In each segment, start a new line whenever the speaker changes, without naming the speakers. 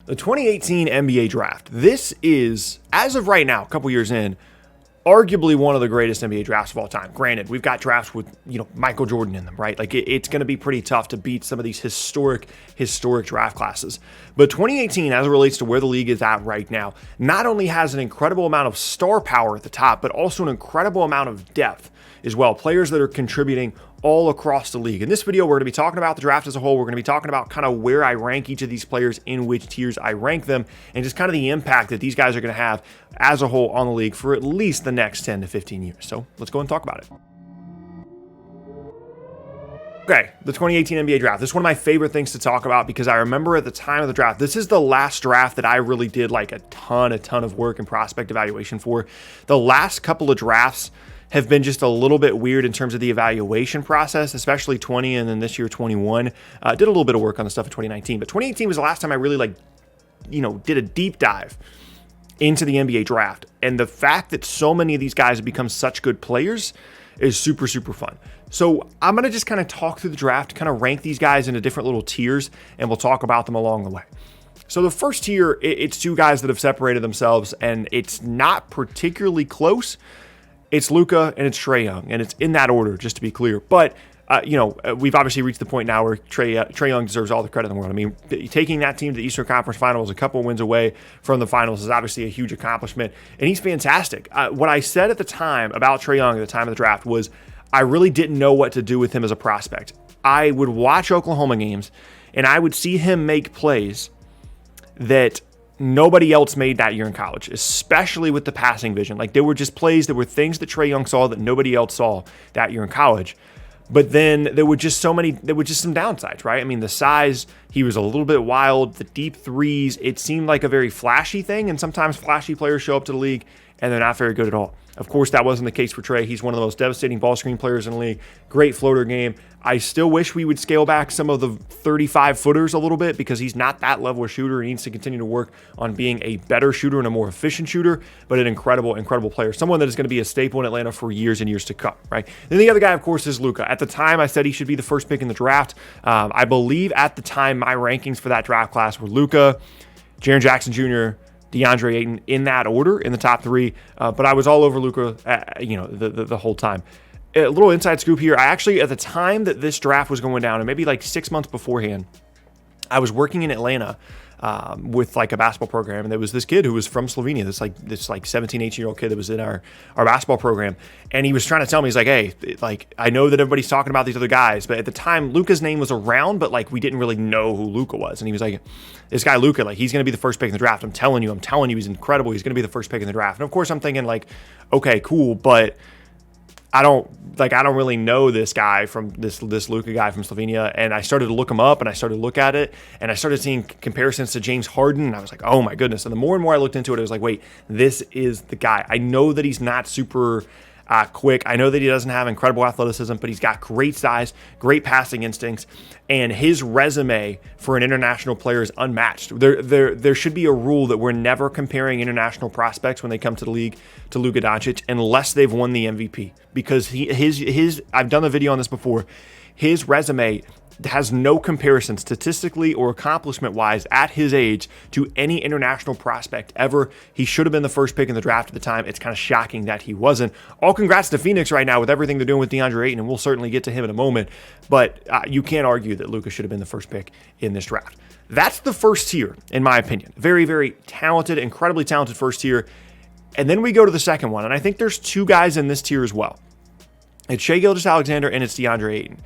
The 2018 NBA draft. This is, as of right now, a couple years in, arguably one of the greatest NBA drafts of all time. Granted, we've got drafts with, Michael Jordan in them, right? Like it's going to be pretty tough to beat some of these historic draft classes. But 2018, as it relates to where the league is at right now, not only has an incredible amount of star power at the top, but also an incredible amount of depth as well. Players that are contributing all across the league. In this video, we're going to be talking about the draft as a whole. We're going to be talking about kind of where I rank each of these players, in which tiers I rank them, and just kind of the impact that these guys are going to have as a whole on the league for at least the next 10 to 15 years. So let's go and talk about it. Okay, the 2018 NBA draft. This is one of my favorite things to talk about because I remember at the time of the draft, this is the last draft that I really did like a ton of work and prospect evaluation for. The last couple of drafts have been just a little bit weird in terms of the evaluation process, especially 20 and then this year 21. Did a little bit of work on the stuff in 2019, but 2018 was the last time I really did a deep dive into the NBA draft. And the fact that so many of these guys have become such good players is super, super fun. So I'm going to just kind of talk through the draft, kind of rank these guys into different little tiers, and we'll talk about them along the way. So the first tier, it's two guys that have separated themselves, and it's not particularly close. It's Luka and it's Trae Young, and it's in that order, just to be clear. But, we've obviously reached the point now where Trae Young deserves all the credit in the world. I mean, taking that team to the Eastern Conference Finals, a couple wins away from the finals, is obviously a huge accomplishment, and he's fantastic. What I said at the time about Trae Young at the time of the draft was I really didn't know what to do with him as a prospect. I would watch Oklahoma games, and I would see him make plays that nobody else made that year in college, especially with the passing vision. Like there were just plays, there were things that Trae Young saw that nobody else saw that year in college. But then there were just some downsides, right? I mean, the size, he was a little bit wild, the deep threes, it seemed like a very flashy thing. And sometimes flashy players show up to the league and they're not very good at all. Of course, that wasn't the case for Trae. He's one of the most devastating ball screen players in the league. Great floater game. I still wish we would scale back some of the 35-footers a little bit because he's not that level of shooter. He needs to continue to work on being a better shooter and a more efficient shooter, but an incredible player. Someone that is going to be a staple in Atlanta for years and years to come, right? Then the other guy, of course, is Luka. At the time, I said he should be the first pick in the draft. I believe at the time, my rankings for that draft class were Luka, Jaren Jackson Jr., DeAndre Ayton in that order in the top three, but I was all over Luka, the whole time. A little inside scoop here. I actually, at the time that this draft was going down, and maybe like 6 months beforehand, I was working in Atlanta with like a basketball program, and there was this kid who was from Slovenia, this 17, 18-year-old kid that was in our basketball program, and he was trying to tell me, he's like, hey, like I know that everybody's talking about these other guys, but at the time Luka's name was around, but like we didn't really know who Luka was, and he was like, this guy Luka, like he's going to be the first pick in the draft. I'm telling you, he's incredible. He's going to be the first pick in the draft. And of course I'm thinking like, okay, cool, but I don't really know this guy from this Luka guy from Slovenia. And I started to look him up and I started to look at it and I started seeing comparisons to James Harden. And I was like, oh my goodness. And the more and more I looked into it, I was like, wait, this is the guy. I know that he's not super quick. I know that he doesn't have incredible athleticism, but he's got great size, great passing instincts, and his resume for an international player is unmatched. There should be a rule that we're never comparing international prospects when they come to the league to Luka Doncic unless they've won the MVP, because his I've done a video on this before. His resume has no comparison statistically or accomplishment-wise at his age to any international prospect ever. He should have been the first pick in the draft at the time. It's kind of shocking that he wasn't. All congrats to Phoenix right now with everything they're doing with DeAndre Ayton, and we'll certainly get to him in a moment, but you can't argue that Luka should have been the first pick in this draft. That's the first tier, in my opinion. Very, very talented, incredibly talented first tier. And then we go to the second one, and I think there's two guys in this tier as well. It's Shai Gilgeous-Alexander and it's DeAndre Ayton.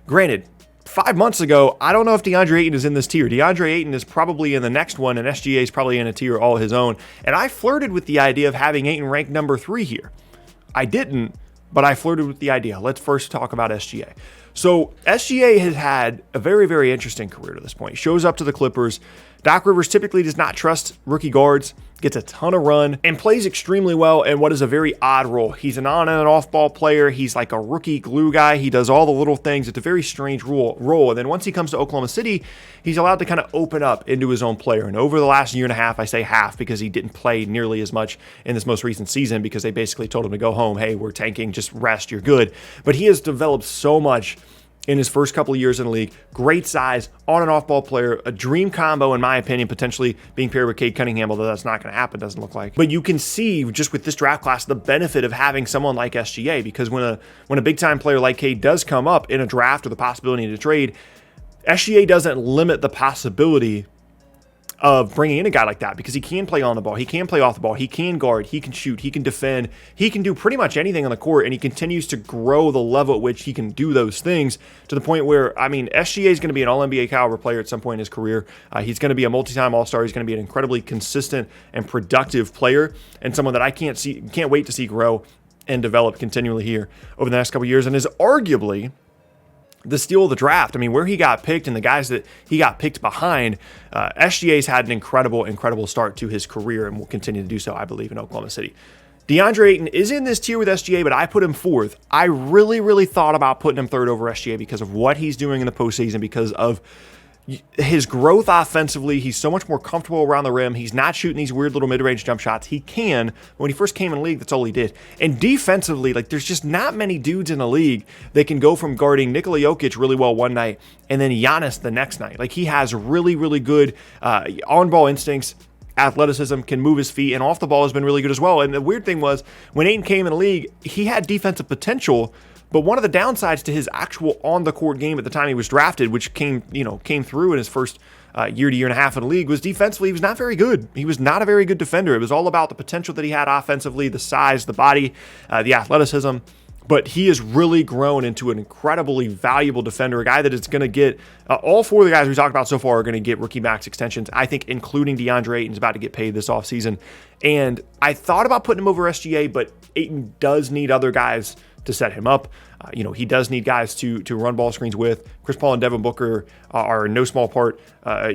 Granted, 5 months ago, I don't know if DeAndre Ayton is in this tier. DeAndre Ayton is probably in the next one, and SGA is probably in a tier all his own. And I flirted with the idea of having Ayton ranked number 3 here. I didn't, but I flirted with the idea. Let's first talk about SGA. So SGA has had a very, very interesting career to this point. He shows up to the Clippers. Doc Rivers typically does not trust rookie guards, gets a ton of run, and plays extremely well in what is a very odd role. He's an on and an off ball player. He's like a rookie glue guy. He does all the little things. It's a very strange role. And then once he comes to Oklahoma City, he's allowed to kind of open up into his own player. And over the last year and a half, I say half because he didn't play nearly as much in this most recent season because they basically told him to go home. Hey, we're tanking, just rest, you're good. But he has developed so much in his first couple of years in the league. Great size, on and off ball player, a dream combo, in my opinion, potentially being paired with Cade Cunningham, although that's not going to happen, doesn't look like. But you can see just with this draft class the benefit of having someone like SGA, because when a big time player like Cade does come up in a draft or the possibility to trade, SGA doesn't limit the possibility of bringing in a guy like that, because he can play on the ball, he can play off the ball, he can guard, he can shoot, he can defend, he can do pretty much anything on the court, and he continues to grow the level at which he can do those things to the point where, I mean, SGA is going to be an all-NBA caliber player at some point in his career. He's going to be a multi-time all-star. He's going to be an incredibly consistent and productive player, and someone that I can't wait to see grow and develop continually here over the next couple of years, and is arguably the steal of the draft. I mean, where he got picked and the guys that he got picked behind, SGA's had an incredible start to his career and will continue to do so, I believe, in Oklahoma City. DeAndre Ayton is in this tier with SGA, but I put him fourth. I really thought about putting him third over SGA because of what he's doing in the postseason, because of his growth offensively. He's so much more comfortable around the rim. He's not shooting these weird little mid-range jump shots. He can, but when he first came in the league, that's all he did. And defensively, like, there's just not many dudes in the league that can go from guarding Nikola Jokic really well one night and then Giannis the next night. Like, he has really good on-ball instincts, athleticism, can move his feet, and off the ball has been really good as well. And the weird thing was, when Ayton came in the league, he had defensive potential, but one of the downsides to his actual on-the-court game at the time he was drafted, which came through in his first year to year and a half in the league, was defensively he was not very good. He was not a very good defender. It was all about the potential that he had offensively, the size, the body, the athleticism. But he has really grown into an incredibly valuable defender, a guy that is going to get, all four of the guys we talked about so far are going to get rookie max extensions, I think, including DeAndre Ayton is about to get paid this offseason. And I thought about putting him over SGA, but Ayton does need other guys to set him up. He does need guys to run ball screens with. Chris Paul and Devin Booker are no small part, a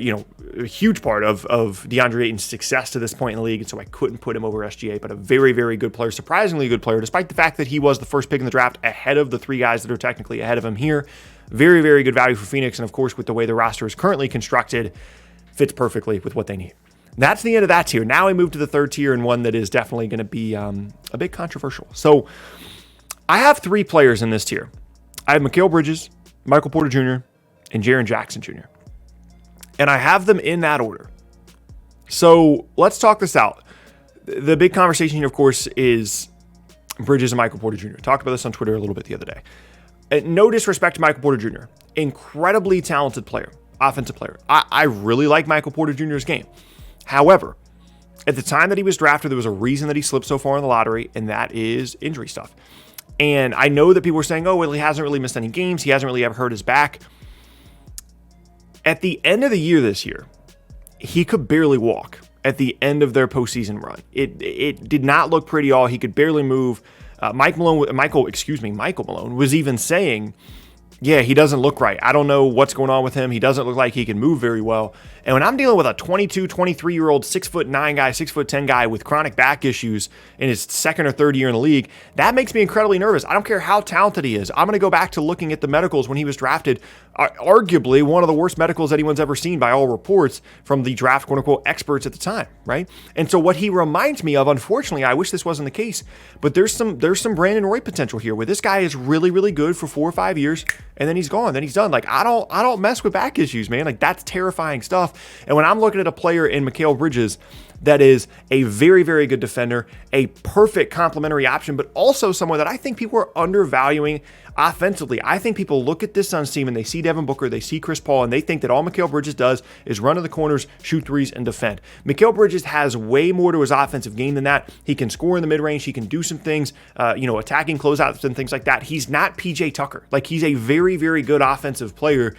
huge part of DeAndre Ayton's success to this point in the league, and so I couldn't put him over SGA, but a very good player, surprisingly good player, despite the fact that he was the first pick in the draft ahead of the three guys that are technically ahead of him here. Very good value for Phoenix, and of course, with the way the roster is currently constructed, fits perfectly with what they need. That's the end of that tier. Now we move to the third tier, and one that is definitely going to be a bit controversial. So I have three players in this tier. I have Mikal Bridges, Michael Porter Jr., and Jaren Jackson Jr. And I have them in that order. So let's talk this out. The big conversation here, of course, is Bridges and Michael Porter Jr. I talked about this on Twitter a little bit the other day. No disrespect to Michael Porter Jr. Incredibly talented player, offensive player. I really like Michael Porter Jr.'s game. However, at the time that he was drafted, there was a reason that he slipped so far in the lottery, and that is injury stuff. And I know that people are saying, oh, well, he hasn't really missed any games. He hasn't really ever hurt his back. At the end of the year this year, he could barely walk at the end of their postseason run. It did not look pretty at all. He could barely move. Michael Malone was even saying, yeah, he doesn't look right. I don't know what's going on with him. He doesn't look like he can move very well. And when I'm dealing with a 22, 23-year-old, 6'9" guy, 6'10" guy with chronic back issues in his second or third year in the league, that makes me incredibly nervous. I don't care how talented he is. I'm going to go back to looking at the medicals when he was drafted, arguably one of the worst medicals anyone's ever seen by all reports from the draft, quote-unquote, experts at the time, right? And so what he reminds me of, unfortunately, I wish this wasn't the case, but there's some Brandon Roy potential here where this guy is really good for 4 or 5 years, and then he's gone, then he's done. Like, I don't mess with back issues, man. Like, that's terrifying stuff. And when I'm looking at a player in Mikal Bridges that is a very good defender, a perfect complementary option, but also someone that I think people are undervaluing offensively. I think people look at this Suns team and they see Devin Booker, they see Chris Paul, and they think that all Mikal Bridges does is run to the corners, shoot threes, and defend. Mikal Bridges has way more to his offensive game than that. He can score in the mid-range. He can do some things, attacking closeouts and things like that. He's not PJ Tucker. Like, he's a very good offensive player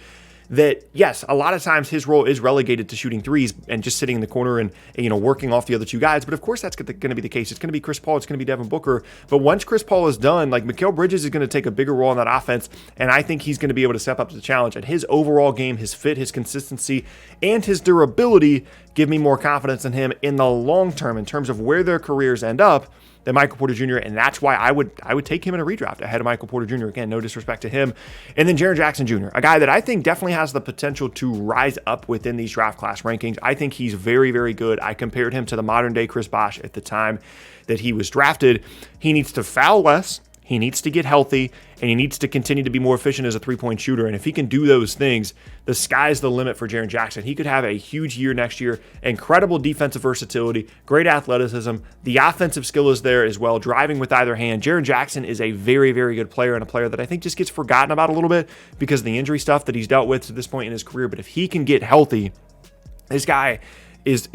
that, yes, a lot of times his role is relegated to shooting threes and just sitting in the corner and working off the other two guys. But of course, that's going to be the case. It's going to be Chris Paul. It's going to be Devin Booker. But once Chris Paul is done, like, Mikal Bridges is going to take a bigger role in that offense. And I think he's going to be able to step up to the challenge. And his overall game, his fit, his consistency, and his durability give me more confidence in him in the long term in terms of where their careers end up than Michael Porter Jr., and that's why I would take him in a redraft ahead of Michael Porter Jr. Again, no disrespect to him. And then Jaren Jackson Jr., a guy that I think definitely has the potential to rise up within these draft class rankings. I think he's very good. I compared him to the modern day Chris Bosh at the time that he was drafted. He needs to foul less. He needs to get healthy, and he needs to continue to be more efficient as a three-point shooter. And if he can do those things, the sky's the limit for Jaren Jackson. He could have a huge year next year. Incredible defensive versatility, great athleticism. The offensive skill is there as well, driving with either hand. Jaren Jackson is a very, very good player, and a player that I think just gets forgotten about a little bit because of the injury stuff that he's dealt with to this point in his career. But if he can get healthy, this guy is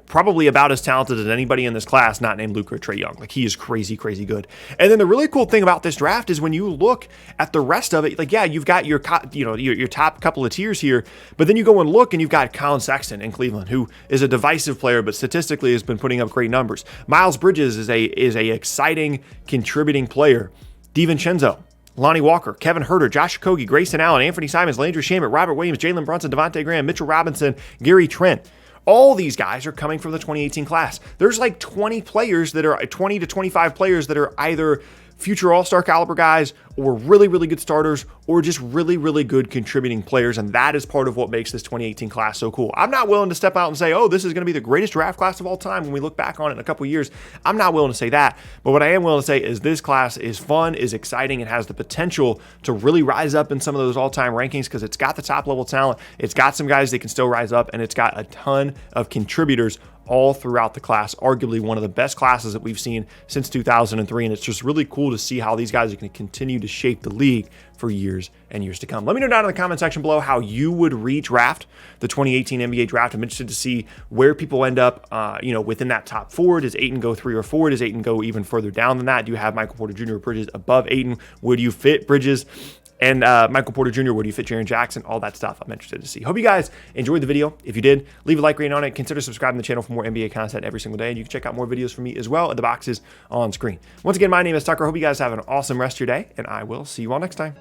probably about as talented as anybody in this class not named Luka or Trae Young. Like, he is crazy, crazy good. And then the really cool thing about this draft is when you look at the rest of it, like, yeah, you've got your top couple of tiers here, but then you go and look and you've got Colin Sexton in Cleveland, who is a divisive player, but statistically has been putting up great numbers. Miles Bridges is a exciting, contributing player. DiVincenzo, Lonnie Walker, Kevin Huerter, Josh Okogie, Grayson Allen, Anthony Simons, Landry Shamet, Robert Williams, Jalen Brunson, Devontae Graham, Mitchell Robinson, Gary Trent. All these guys are coming from the 2018 class. There's like 20 to 25 players that are either future all-star caliber guys or really, really good starters or just really, really good contributing players. And that is part of what makes this 2018 class so cool. I'm not willing to step out and say, oh, this is going to be the greatest draft class of all time when we look back on it in a couple years. I'm not willing to say that. But what I am willing to say is this class is fun, is exciting, and has the potential to really rise up in some of those all-time rankings because it's got the top-level talent. It's got some guys that can still rise up, and it's got a ton of contributors all throughout the class, arguably one of the best classes that we've seen since 2003. And it's just really cool to see how these guys are going to continue to shape the league for years and years to come. Let me know down in the comment section below how you would redraft the 2018 NBA draft. I'm interested to see where people end up, within that top four. Does Ayton go 3 or 4? Does Ayton go even further down than that? Do you have Michael Porter Jr. or Bridges above Ayton? Would you fit Bridges and Michael Porter Jr., where do you fit Jaren Jackson? All that stuff I'm interested to see. Hope you guys enjoyed the video. If you did, leave a like rating on it. Consider subscribing to the channel for more NBA content every single day. And you can check out more videos from me as well at the boxes on screen. Once again, my name is Tucker. Hope you guys have an awesome rest of your day, and I will see you all next time.